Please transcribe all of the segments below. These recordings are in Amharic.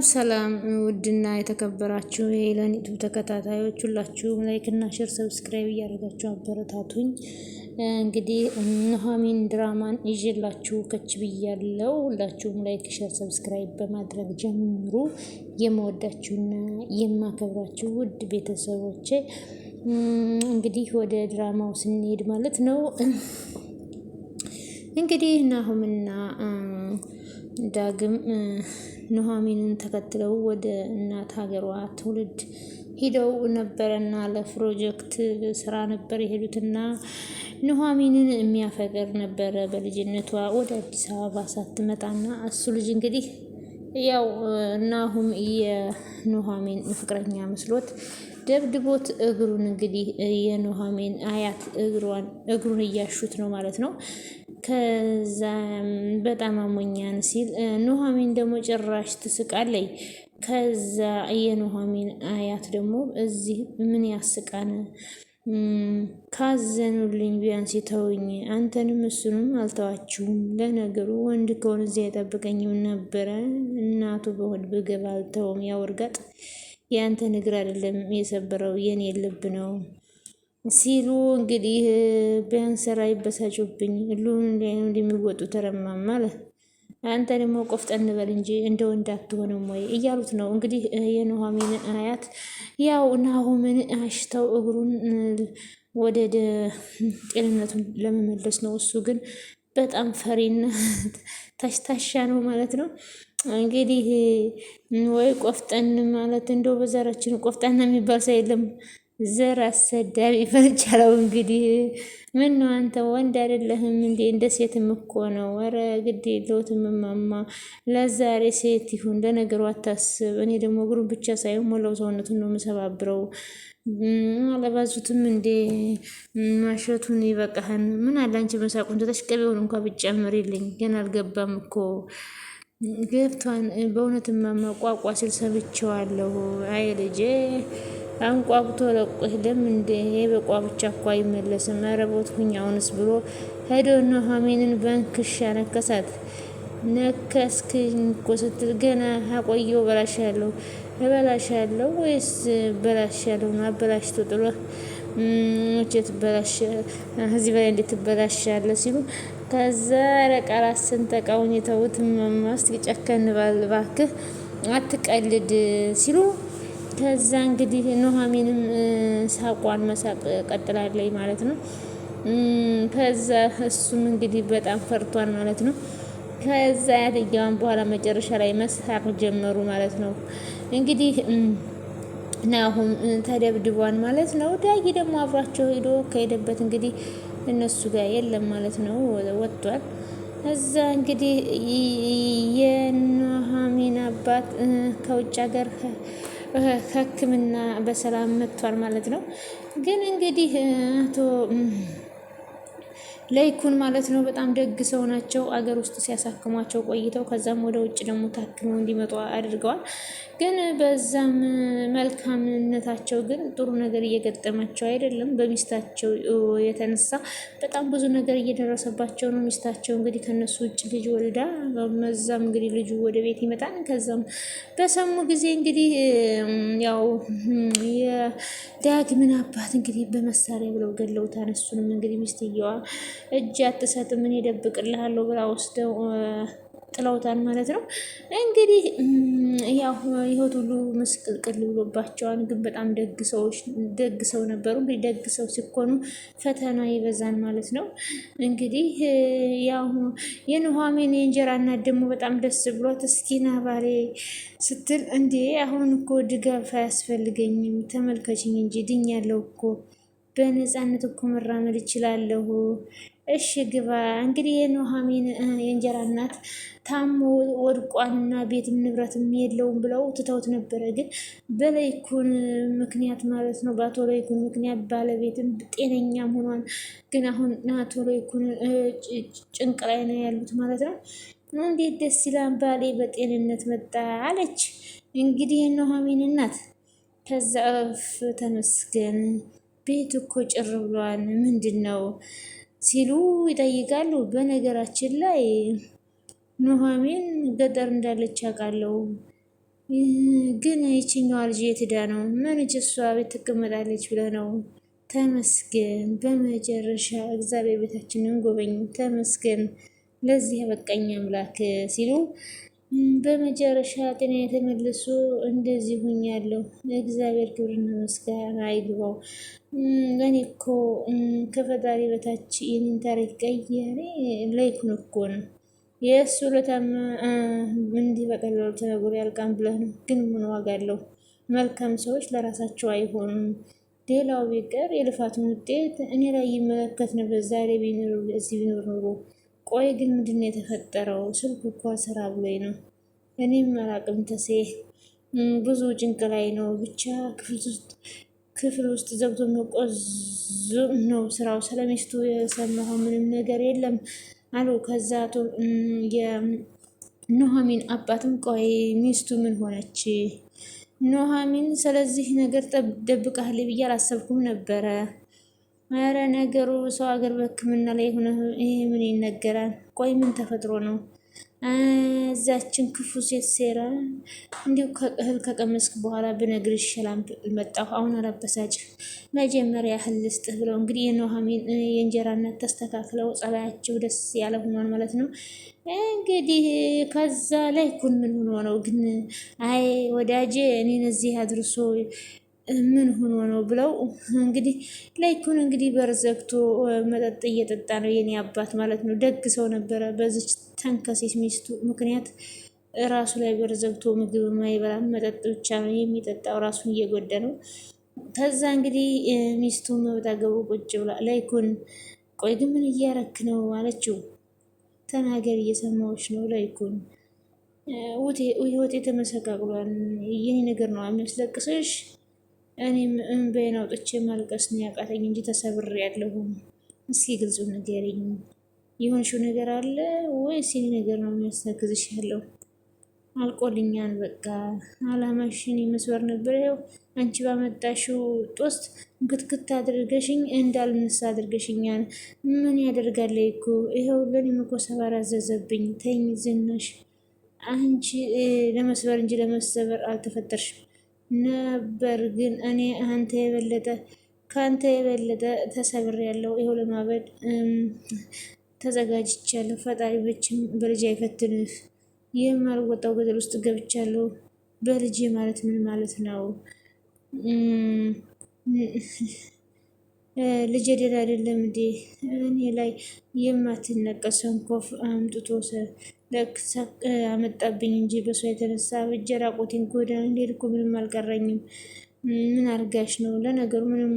ሰላም ውድና የተከበራችሁ የኢላኒቱ ተከታታዮች ሁላችሁም ላይክ እና ሼር ሰብስክራይብ እያደረጋችሁ አበረታቱኝ። እንግዲህ ኑሃሚን ድራማን ይዤላችሁ ከች ብያለሁ። ሁላችሁም ላይክ ሼር ሰብስክራይብ በማድረግ ጀምሩ። የምወዳችሁና የማከብራችሁ ውድ ቤተሰቦቼ እንግዲህ ወደ ድራማው ስንሄድ ማለት ነው እንግዲህ ናሁምና ዳግም ኑሃሚንን ተከትለው ወደ እናት ሀገሯ ትውልድ ሂደው ነበረና ለፕሮጀክት ስራ ነበር የሄዱትና ኑሃሚንን የሚያፈቅር ነበረ በልጅነቷ ወደ አዲስ አበባ ሳትመጣና እሱ ልጅ እንግዲህ ያው ናሁም የኑሃሚን ፍቅረኛ መስሎት ደብድቦት እግሩን እንግዲህ የኑሃሚን አያት እግሩን እያሹት ነው ማለት ነው። ከዛ በጣም አሞኛን ሲል ኑሃሚን ደግሞ ጭራሽ ትስቃለይ። ከዛ የኑሃሚን አያት ደግሞ እዚህ ምን ያስቃን? ካዘኑልኝ ቢያንስ ተውኝ፣ አንተንም እሱንም አልተዋችሁም። ለነገሩ ወንድ ከሆነ እዚያ የጠብቀኝም ነበረ። እናቱ በሆድ ብገባ አልተውም። ያው እርጋጥ የአንተን እግር አይደለም የሰበረው የኔ ልብ ነው ሲሉ እንግዲህ ቢያንሰራ ይበሳጩብኝ ሁሉን እንደሚወጡ ተረማም አለ። አንተ ደግሞ ቆፍጠን በል እንጂ እንደ ወንድ አትሆንም ወይ እያሉት ነው እንግዲህ የኑሃሚን አያት። ያው ናሁምን አሽተው እግሩን ወደ ጤንነቱን ለመመለስ ነው። እሱ ግን በጣም ፈሪና ታሽታሻ ነው ማለት ነው። እንግዲህ ወይ ቆፍጠን ማለት እንደው በዘራችን ቆፍጠና የሚባል ሰው የለም። ዘር አሰዳቢ ፈርቻለው። እንግዲህ ምን ነው አንተ ወንድ አይደለህም እንዴ? እንደ ሴትም እኮ ነው። ኧረ ግድ የለውም እማማ፣ ለዛሬ ሴት ይሁን ለነገሩ አታስብ። እኔ ደግሞ እግሩን ብቻ ሳይሆን ሞላው ሰውነቱን ነው የምሰባብረው። አለባዙትም እንዴ ማሸቱን ይበቃህን። ምን አለ አንቺ መሳቁን ትተሽ ቅቤውን እንኳ ብትጨምሪልኝ። ገና አልገባም እኮ ገብቷን። በእውነት እማማ ቋቋ ሲል ሰምቼዋለሁ። አይ ልጄ አንቋቁቶ ለቆህ ደም እንደ በቋ ብቻ እኮ አይመለስም። ኧረ ቦትኩኝ አሁንስ ብሎ ሄዶ ኑሃሚንን በንክሻ ነከሳት። ነከስክኝ እኮ ስትል ገና አቆየው። እበላሻለሁ ወይስ በላሻለሁ ነው? አበላሽቶ ጥሎ መቼ ትበላሽ? እዚህ በላይ እንዴት ትበላሻለህ? ሲሉ ከዛ ረቃራስ ሰንጠቃውን የተውት ማማስ ጨከን ባል እባክህ አትቀልድ ሲሉ ከዛ እንግዲህ ኑሃሚንም ሳቋን መሳቅ ቀጥላለች ማለት ነው። ከዛ እሱም እንግዲህ በጣም ፈርቷል ማለት ነው። ከዛ ያትየዋን በኋላ መጨረሻ ላይ መሳቅ ጀመሩ ማለት ነው። እንግዲህ ናሁም ተደብድቧን ማለት ነው። ዳጊ ደግሞ አብሯቸው ሄዶ ከሄደበት እንግዲህ እነሱ ጋር የለም ማለት ነው፣ ወጥቷል። እዛ እንግዲህ የኑሃሚን አባት ከውጭ ሀገር ሕክምና በሰላም መጥቷል ማለት ነው። ግን እንግዲህ አቶ ለይኩን ማለት ነው በጣም ደግ ሰው ናቸው። አገር ውስጥ ሲያሳክሟቸው ቆይተው ከዛም ወደ ውጭ ደግሞ ታክመው እንዲመጡ አድርገዋል። ግን በዛም መልካምነታቸው ግን ጥሩ ነገር እየገጠማቸው አይደለም። በሚስታቸው የተነሳ በጣም ብዙ ነገር እየደረሰባቸው ነው። ሚስታቸው እንግዲህ ከነሱ ውጭ ልጅ ወልዳ መዛም እንግዲህ ልጁ ወደ ቤት ይመጣል። ከዛም በሰሙ ጊዜ እንግዲህ ያው የዳግምን አባት እንግዲህ በመሳሪያ ብለው ገለውታል። እሱንም እንግዲህ ሚስትየዋ እጅ አትሰጥም እኔ እደብቅልሃለሁ ብላ ወስደው ጥለውታል ማለት ነው። እንግዲህ ያው ህይወት ሁሉ ምስቅልቅል ብሎባቸዋል። ግን በጣም ደግ ሰው ነበሩ። እንግዲህ ደግ ሰው ሲኮኑ ፈተና ይበዛል ማለት ነው። እንግዲህ ያው የኑሃሚን የእንጀራ እናት ደግሞ በጣም ደስ ብሏት እስኪና ባሌ ስትል እንዴ አሁን እኮ ድጋፍ አያስፈልገኝም ተመልከችኝ እንጂ ድኛለሁ እኮ በነፃነት እኮ መራመድ እችላለሁ። እሺ ግባ። እንግዲህ የኑሃሚን የእንጀራ እናት ታሞ ወድቋንና ቤትም ንብረትም የለውም ብለው ትተውት ነበረ። ግን በለይኩን ምክንያት ማለት ነው፣ በአቶ ለይኩን ምክንያት ባለቤትም ጤነኛም ሆኗን። ግን አሁን አቶ ለይኩን ጭንቅ ላይ ነው ያሉት ማለት ነው። እንዴት ደስ ይላል ባሌ በጤንነት መጣ አለች እንግዲህ የኑሃሚን እናት። ከዛ ተመስገን ቤት እኮ ጭር ብሏል ምንድን ነው ሲሉ ይጠይቃሉ። በነገራችን ላይ ኑሃሚን ገጠር እንዳለች ያውቃለሁ። ግን ይችኛዋ ልጅ የት ሄዳ ነው? መንች እሷ ቤት ትቀመጣለች ብለህ ነው? ተመስገን፣ በመጨረሻ እግዚአብሔር ቤታችንን ጎበኝ፣ ተመስገን ለዚህ ያበቃኝ አምላክ ሲሉ በመጨረሻ ጤና የተመልሶ እንደዚህ ሁኛለሁ። እግዚአብሔር ክብርና ምስጋና አይግባው። እኔ እኮ ከፈጣሪ በታች ይህንን ታሪክ ቀየሬ ላይኩን እኮ ነው የእሱ ለታማ እንዲህ በቀላሉ ተነግሮ ያልቃም ብለህ ነው? ግን ምን ዋጋ አለው? መልካም ሰዎች ለራሳቸው አይሆኑም። ሌላው ቢቀር የልፋቱን ውጤት እኔ ላይ ይመለከት ነበር ዛሬ እዚህ ቢኖር ኖሮ። ቆይ ግን ምንድን ነው የተፈጠረው? ስልኩ እኮ ስራ ብሎኝ ነው። እኔም አላቅም ተሴ፣ ብዙ ጭንቅ ላይ ነው። ብቻ ክፍል ውስጥ ዘግቶ መቆዘም ነው ስራው። ስለሚስቱ የሰማኸው ምንም ነገር የለም አሉ። ከዛ የኑሐሚን አባትም ቆይ ሚስቱ ምን ሆነች? ኑሐሚን ስለዚህ ነገር ደብቀሃል ብዬ አላሰብኩም ነበረ። ኧረ ነገሩ ሰው ሀገር በሕክምና ላይ ሆነ ይሄ ምን ይነገራል? ቆይ ምን ተፈጥሮ ነው? እዛችን ክፉ ሴት ሴራ እንዲሁ እህል ከቀመስክ በኋላ ብነግር ይሻላል መጣሁ። አሁን አላበሳጭ መጀመሪያ ያህል ልስጥህ ብለው እንግዲህ የኑሐሚን የእንጀራ እናት ተስተካክለው ጸባያቸው ደስ ያለ ሆኗል ማለት ነው። እንግዲህ ከዛ ላይ ኩን ምን ሆኖ ነው ግን? አይ ወዳጄ እኔን እዚህ አድርሶ ምን ሆኖ ነው ብለው እንግዲህ ላይኩን እንግዲህ በር ዘግቶ መጠጥ እየጠጣ ነው የኔ አባት ማለት ነው። ደግ ሰው ነበረ። በዚች ተንከሴት ሚስቱ ምክንያት ራሱ ላይ በር ዘግቶ ምግብ የማይበላም መጠጥ ብቻ ነው የሚጠጣው፣ ራሱን እየጎዳ ነው። ከዛ እንግዲህ ሚስቱ መብት አገቡ ቁጭ ብላ ላይኩን ቆይ ግን ምን እያረክ ነው አለችው። ተናገር እየሰማዎች ነው ላይኩን። ህይወቴ ተመሰቃቅሏል። ይህ ነገር ነው የሚያስለቅስሽ? እኔም እንባዬን አውጥቼ ማልቀስ ነው ያቃተኝ እንጂ ተሰብሬያለሁ። እስኪ ግልጹ ንገሪኝ፣ የሆንሽው ነገር አለ ወይስ ይህ ነገር ነው የሚያስተክዝሽ ያለው? አልቆልኛል በቃ። አላማሽን መስበር ነበር። ያው አንቺ ባመጣሽው ጦስት ክትክት አድርገሽኝ እንዳልነሳ አድርገሽኛል። ምን ያደርጋል እኮ ይኸው ለኔም እኮ ሰባር አዘዘብኝ። ተኝ ዝናሽ፣ አንቺ ለመስበር እንጂ ለመሰበር አልተፈጠርሽም ነበር። ግን እኔ ከአንተ የበለጠ ተሰብሬያለሁ። ይኸው ለማበድ ተዘጋጅቻለሁ። ፈጣሪ ብቻም በልጅ አይፈትንህ። ይህም አልወጣው ገደል ውስጥ ገብቻለሁ። በልጅ ማለት ምን ማለት ነው? ልጅ ደል አይደለም እንዴ? እኔ ላይ የማትነቀስ ሰንኮፍ አምጥቶ አመጣብኝ እንጂ በሷ የተነሳ እጀ ራቆቴን ጎዳና እንደሄድኩ ምንም አልቀረኝም። ምን አርጋሽ ነው? ለነገሩ ምንም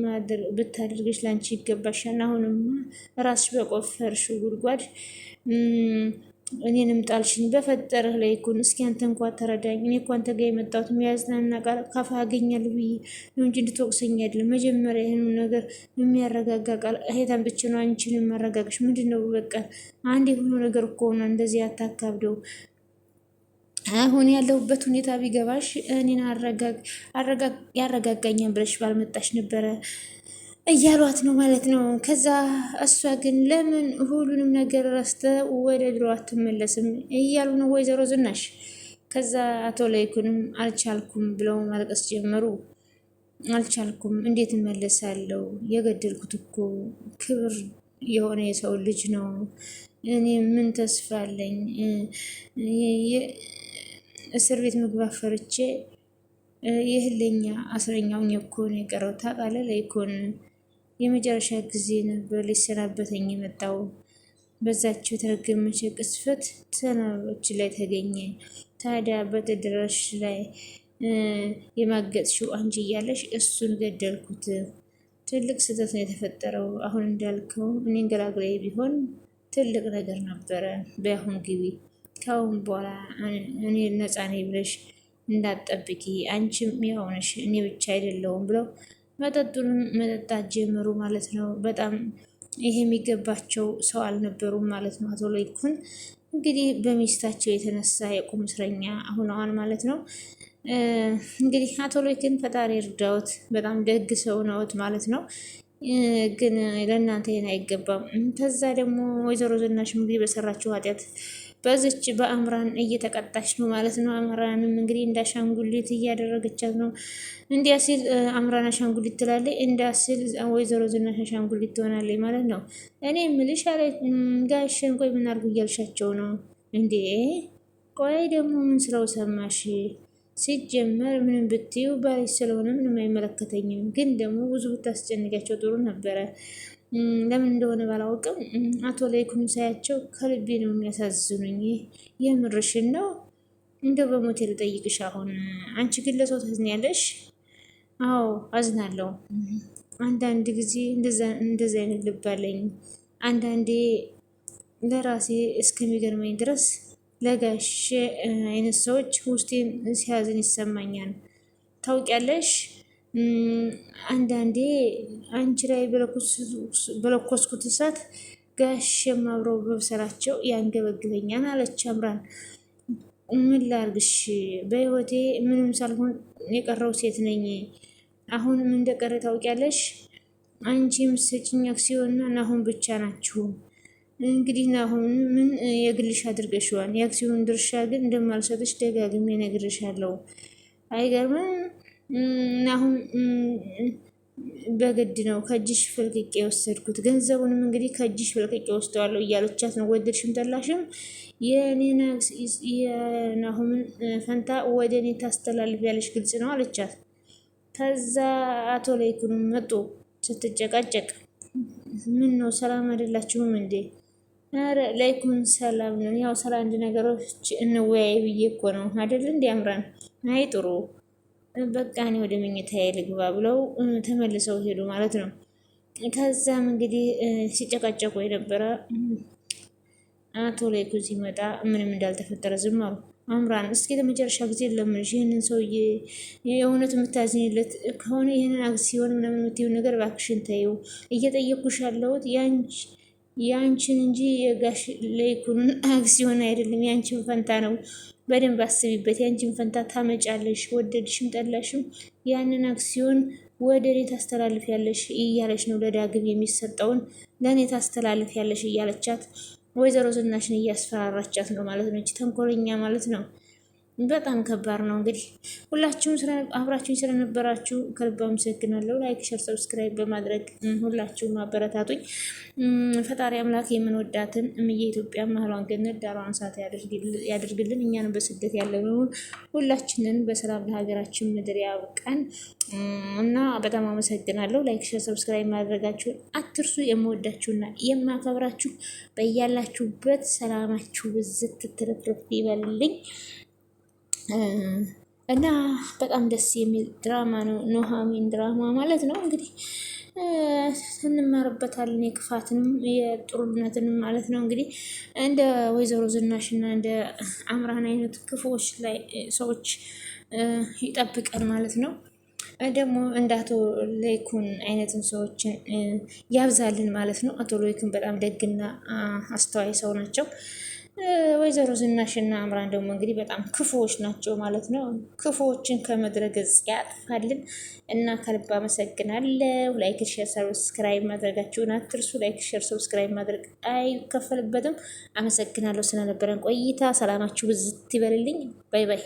ብታደርግሽ ላንቺ ይገባሻል። አሁንማ ራስሽ በቆፈርሽው ጉድጓድ እኔንም ጣልሽኝ። በፈጠረህ ላይ ይኩን። እስኪ አንተ እንኳ ተረዳኝ። እኔ እኮ አንተ ጋር የመጣሁት የሚያዝናና ቃል ካፋ አገኛለሁ ብዬ ነው እንጂ እንድትወቅሰኝ አይደለም። መጀመሪያ ይህን ነገር የሚያረጋጋ ቃል እሄታን ብቻ ነው አንቺን የማረጋግሽ። ምንድን ነው በቃ አንድ የሆነ ነገር እኮ ሆነ። እንደዚህ አታካብደው። አሁን ያለሁበት ሁኔታ ቢገባሽ እኔን ያረጋጋኛል ብለሽ ባልመጣሽ ነበረ እያሏት ነው ማለት ነው። ከዛ እሷ ግን ለምን ሁሉንም ነገር ረስተ ወደ ድሮ አትመለስም እያሉ ነው ወይዘሮ ዝናሽ። ከዛ አቶ ላይኩንም አልቻልኩም ብለው ማልቀስ ጀመሩ። አልቻልኩም፣ እንዴት እመለሳለሁ? የገደልኩት እኮ ክብር የሆነ የሰው ልጅ ነው። እኔ ምን ተስፋ አለኝ? እስር ቤት መግባት ፈርቼ የህለኛ እስረኛው እኮ ነው የቀረው። ታውቃለህ ላይኩን የመጨረሻ ጊዜ ነበር ሊሰናበተኝ የመጣው። በዛችው የተረገመች ቅስፈት ሰናቦች ላይ ተገኘ። ታዲያ በተደራሽ ላይ የማገጥሽው አንቺ እያለሽ እሱን ገደልኩት። ትልቅ ስህተት ነው የተፈጠረው። አሁን እንዳልከው እኔን ገላግላይ ቢሆን ትልቅ ነገር ነበረ። በአሁን ግቢ፣ ከአሁን በኋላ እኔ ነፃ ነኝ ብለሽ እንዳትጠብቂ፣ አንቺም ያው ነሽ እኔ ብቻ አይደለሁም ብለው መጠጡንም መጠጣት ጀመሩ ማለት ነው። በጣም ይሄ የሚገባቸው ሰው አልነበሩም ማለት ነው። አቶ ላይኩን እንግዲህ በሚስታቸው የተነሳ የቁም እስረኛ ሆነዋል ማለት ነው። እንግዲህ አቶ ላይኩን ፈጣሪ እርዳዎት፣ በጣም ደግ ሰው ነዎት ማለት ነው። ግን ለእናንተ ይሄን አይገባም። ከዛ ደግሞ ወይዘሮ ዝናሽ እንግዲህ በሰራችው ኃጢአት በዚች በአምራን እየተቀጣች ነው ማለት ነው። አምራንም እንግዲህ እንደ አሻንጉሊት እያደረገቻት ነው። እንዲያ ሲል አምራን አሻንጉሊት ትላለች፣ እንዲያ ሲል ወይዘሮ ዝናሽ አሻንጉሊት ትሆናለች ማለት ነው። እኔ የምልሽ አለ ጋሸን፣ ቆይ ምን አድርጉ እያልሻቸው ነው እንዴ? ቆይ ደግሞ ምን ስለው ሰማሽ? ሲጀመር ምንም ብትዩ ባልሽ ስለሆነ ምንም አይመለከተኝም። ግን ደግሞ ብዙ ብታስጨንቂያቸው ጥሩ ነበረ። ለምን እንደሆነ ባላውቅም አቶ ላይኩን ሳያቸው ከልቤ ነው የሚያሳዝኑኝ። የምርሽን ነው? እንደው በሞቴ ልጠይቅሽ አሁን። አንቺ ግን ለሰው ታዝኛለሽ? አዎ አዝናለሁ። አንዳንድ ጊዜ እንደዛ አይነት ልብ አለኝ። አንዳንዴ ለራሴ እስከሚገርመኝ ድረስ ለጋሼ አይነት ሰዎች ውስጤን ሲያዝን ይሰማኛል። ታውቂያለሽ፣ አንዳንዴ አንቺ ላይ በለኮስኩት እሳት ጋሼም አብረው በብሰላቸው ያንገበግበኛል አለች አምራን። ምን ላርግሽ፣ በህይወቴ ምንም ሳልሆን የቀረው ሴት ነኝ። አሁን ምን እንደቀረ ታውቂያለሽ? አንቺ የምትሰጪኝ አክሲዮንና ናሁን ብቻ ናችሁ። እንግዲህ ናሁን ምን የግልሽ አድርገሽዋል። የአክሲዮን ድርሻ ግን እንደማልሰጥሽ ደጋግሜ ነግሬሻለሁ። አይገርምም? ናሁን በግድ ነው ከእጅሽ ፍልቅቄ የወሰድኩት። ገንዘቡንም እንግዲህ ከእጅሽ ፍልቅቄ ወስደዋለሁ እያለቻት ነው። ወደድሽም ጠላሽም የናሁምን ፈንታ ወደ እኔ ታስተላልፊያለሽ፣ ግልጽ ነው አለቻት። ከዛ አቶ ላይኩንም መጡ ስትጨቃጨቅ። ምን ነው ሰላም አይደላችሁም እንዴ? ኧረ ላይኩን ሰላም ነው። ያው ስለ አንድ ነገሮች እንወያይ ብዬ እኮ ነው አይደል? እንዲ ያምራን። አይ ጥሩ በቃ እኔ ወደ መኝታዬ ልግባ ብለው ተመልሰው ሄዱ ማለት ነው። ከዛም እንግዲህ ሲጨቃጨቁ የነበረ አቶ ላይኩን ሲመጣ ምንም እንዳልተፈጠረ ዝም አሉ። አምራን እስኪ ለመጨረሻ ጊዜ ለምንሽ ይህንን ሰውዬ የእውነት የምታዝኝለት ከሆነ ይህንን አክሲዮን ምናምን የምትይው ነገር እባክሽን ተይው። እየጠየኩሽ ያለሁት የአንቺን እንጂ የጋሽ ላይኩንን አክሲዮን አይደለም፣ የአንቺን ፈንታ ነው። በደንብ አስቢበት። የአንቺን ፈንታ ታመጫለሽ፣ ወደድሽም ጠላሽም ያንን አክሲዮን ወደ እኔ ታስተላልፊያለሽ እያለች ነው። ለዳግም የሚሰጠውን ለእኔ ታስተላልፊያለሽ እያለቻት ወይዘሮ ዝናሽን እያስፈራራቻት ነው ማለት ነው። ተንኮለኛ ማለት ነው። በጣም ከባድ ነው። እንግዲህ ሁላችሁም አብራችሁኝ ስለነበራችሁ ከልብ አመሰግናለሁ። ላይክ፣ ሸር፣ ሰብስክራይብ በማድረግ ሁላችሁም አበረታቱኝ። ፈጣሪ አምላክ የምንወዳትን እምዬ ኢትዮጵያ መሀሏን ገነት ዳሯን እሳት ያድርግልን። እኛንም በስደት ያለነውን ሁላችንን በሰላም ለሀገራችን ምድር ያብቃን እና በጣም አመሰግናለሁ። ላይክ፣ ሸር፣ ሰብስክራይብ ማድረጋችሁን አትርሱ። የምወዳችሁና የማከብራችሁ በያላችሁበት ሰላማችሁ ብዝት ትርፍርፍ ይበልልኝ። እና በጣም ደስ የሚል ድራማ ነው። ኑሃሚን ድራማ ማለት ነው። እንግዲህ እንማርበታለን የክፋትንም የጥሩነትንም ማለት ነው። እንግዲህ እንደ ወይዘሮ ዝናሽና እንደ አምራን አይነት ክፉዎች ላይ ሰዎች ይጠብቃል ማለት ነው። ደግሞ እንደ አቶ ላይኩን አይነትን ሰዎችን ያብዛልን ማለት ነው። አቶ ላይኩን በጣም ደግና አስተዋይ ሰው ናቸው። ወይዘሮ ዝናሽና አምራን ደግሞ እንግዲህ በጣም ክፉዎች ናቸው ማለት ነው። ክፉዎችን ከምድረ ገጽ ያጥፋልን እና ከልብ አመሰግናለሁ። ላይክ፣ ሼር፣ ሰብስክራይብ ማድረጋችሁን አትርሱ። ላይክ፣ ሼር፣ ሰብስክራይብ ማድረግ አይከፈልበትም። አመሰግናለሁ ስለነበረን ቆይታ። ሰላማችሁ ብዝት ይበልልኝ። ባይ ባይ።